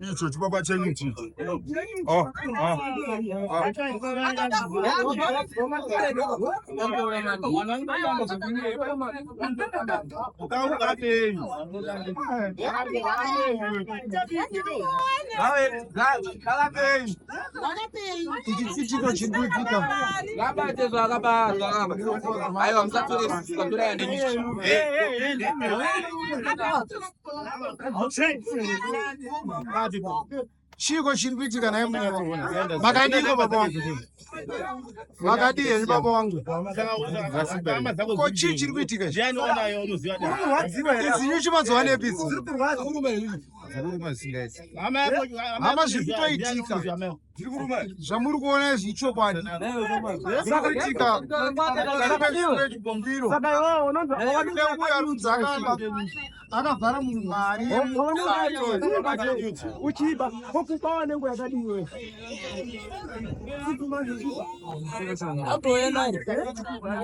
Isso, tipo, bater no tio. Ó. Chico chirikuitika naye makadiko baba wangu makadii baba wangu ko chii chirikuitika izinyu chimazuva nepisi hama zvikutoitika zvamuri kuona zvichokwadi zvakaitika rudzakana akavhara munhu mari uchiba kokupawa nengo yakadiwe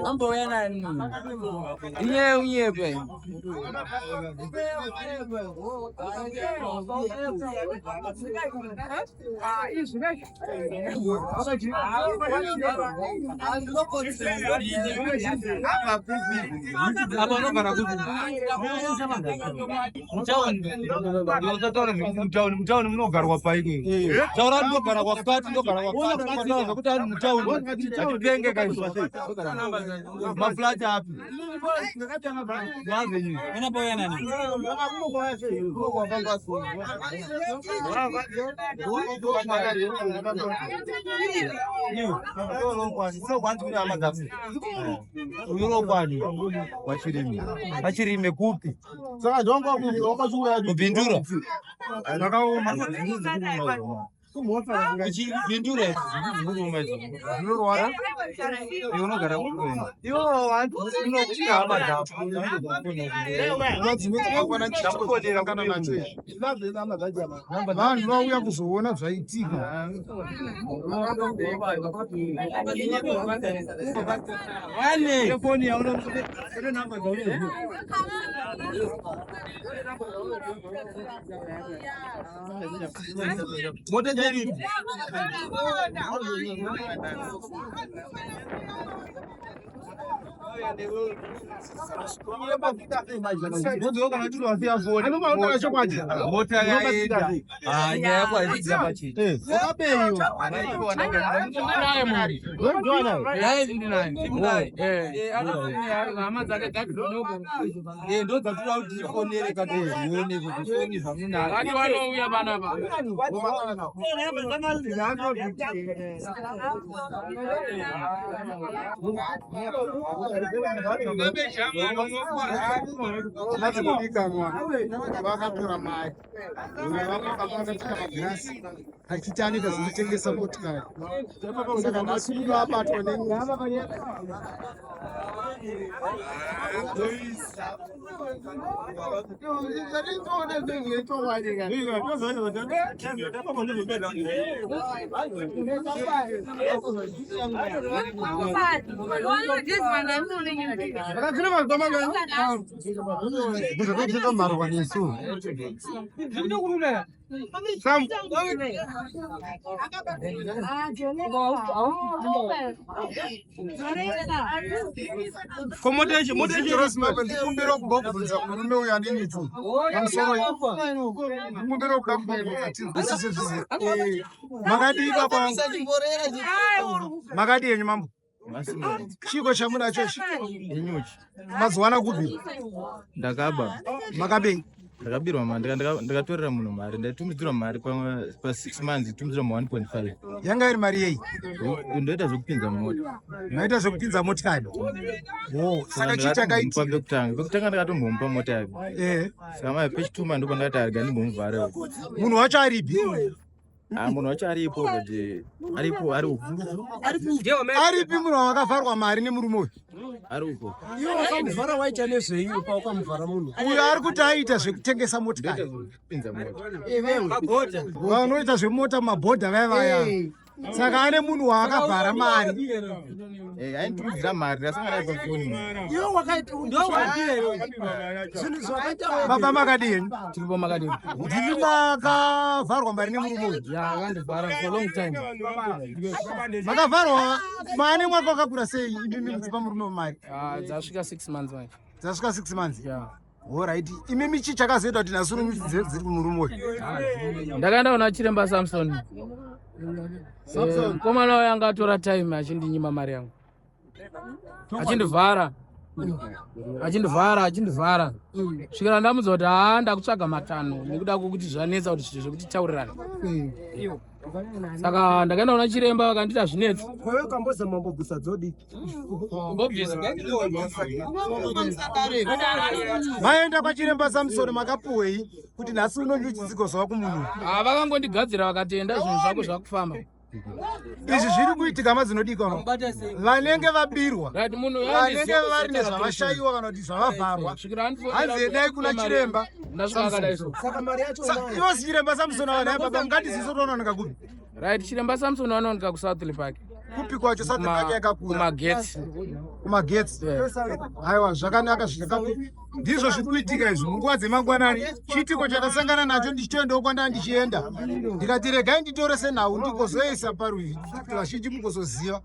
ambouya nani inyepe mutauni munogarwa paini taura ndogara kwakati kuti ari mutauni atitenge kaizva maflati api unokwani wachirime kupi saka ndongakupindura Bindura unogara vanhu vauya kuzoona zvaitika What did you achitanika zvinotengesa motikari saka masungiro abatwa ndikumbira kubva kubvunza murume uyu anini tu pamusoro ndikumbira kuda makadii baba makadii yenyu mambo chiko chamunachochi inyuchi mazuwana kupi ndakaba makabei ndakabirwa mari ndakatorera munhu mari ndatumidzirwa mari pa6 months tumidzirwa ma1.5 yanga iri mari yei ndoita zvokupinza mota noita zvokupinza motikari saka chii chakaitika pekutanga ndakatombomupa mota yake saka mai pechituma ndoko ndakati arga ndimbomuvhara munhu wacho aripi munhu wacho aripo kuti aripo aripi munhu wakavharwa mari nemurume uyu aripo iwe wakamuvhara waita nezveiyo paukamuvhara munhu uyu ari kuti aita zvekutengesa motikari pinza moto vanoita zvemota mabhodha vaya saka ane munhu waakavhara mari ainitumidzira mari ndasangana pafoni iwe wakaita zvinhu zvakaita baba makadini tiripo makadini ndini makavharwa mari nemurume uyu yakandivhara for long time makavharwa maane mwaka wakakura sei imimi mudzipa murume mari dzasvika 6 months manje dzasvika 6 months alright imimi chi chakazoita kuti nasuru dziri kumurume uyu ndakaenda kuna chiremba Samson komana wayo angatora time achindinyima mari yangu achindivhara svikira ndamudza kuti ndakutsvaga matano nekuda kwokuti zvanetsa kuti zvito zvekuti taurirana saka ndakaenda kuna chiremba vakandita zvinetsa kambozamambobvisa dzodi maenda kwachiremba Samson makapuhwei kuti nhasi uno ndichidzigozwa kumunhu vakangondigadzira vakatenda zvinhu zvako zvakufamba izvi zviri kuitika madzinodikwa vanenge vabirwa vanenge vari nezvavashayiwa kana kuti zvavavharwa hanzi endai kuna chiremba ivo chiremba Samson vanai baba mungatiziso tonooneka kupi chiremba Samson vanooneka kuSouth Park kupi kwacho South Park yakakura kumagetsi aiwa zvakanaka zvakakura ndizvo zviri kuitika izvi munguva dzemangwanani chiitiko chakasangana nacho ndichitoendawo kwandanga ndichienda ndikati regai nditore senhau ndigozoisa parwizi kuti vazhinji mugozoziva